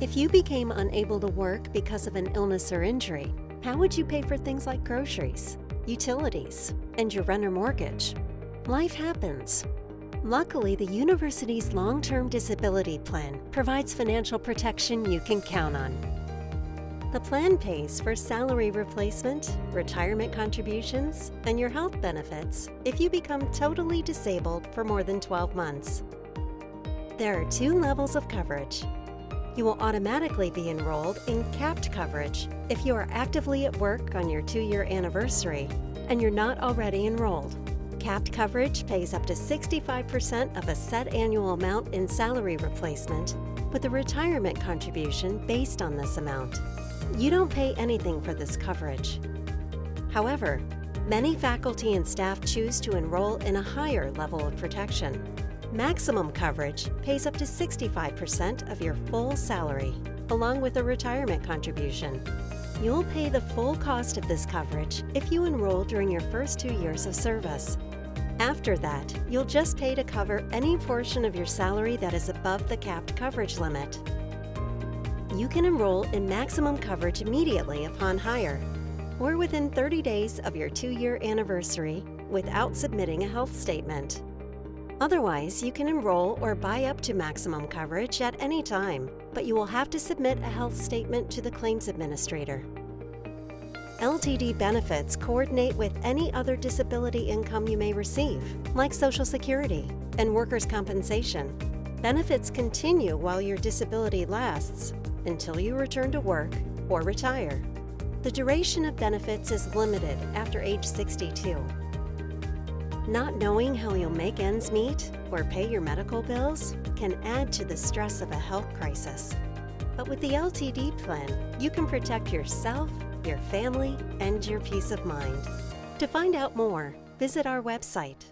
If you became unable to work because of an illness or injury, how would you pay for things like groceries, utilities, and your rent or mortgage? Life happens. Luckily, the university's long-term disability plan provides financial protection you can count on. The plan pays for salary replacement, retirement contributions, and your health benefits if you become totally disabled for more than 12 months. There are 2 levels of coverage. You will automatically be enrolled in capped coverage if you are actively at work on your 2-year anniversary and you're not already enrolled. Capped coverage pays up to 65% of a set annual amount in salary replacement with a retirement contribution based on this amount. You don't pay anything for this coverage. However, many faculty and staff choose to enroll in a higher level of protection. Maximum coverage pays up to 65% of your full salary, along with a retirement contribution. You'll pay the full cost of this coverage if you enroll during your first 2 years of service. After that, you'll just pay to cover any portion of your salary that is above the capped coverage limit. You can enroll in maximum coverage immediately upon hire, or within 30 days of your 2-year anniversary without submitting a health statement. Otherwise, you can enroll or buy up to maximum coverage at any time, but you will have to submit a health statement to the claims administrator. LTD benefits coordinate with any other disability income you may receive, like Social Security and workers' compensation. Benefits continue while your disability lasts until you return to work or retire. The duration of benefits is limited after age 62. Not knowing how you'll make ends meet or pay your medical bills can add to the stress of a health crisis. But with the LTD plan, you can protect yourself, your family, and your peace of mind. To find out more, visit our website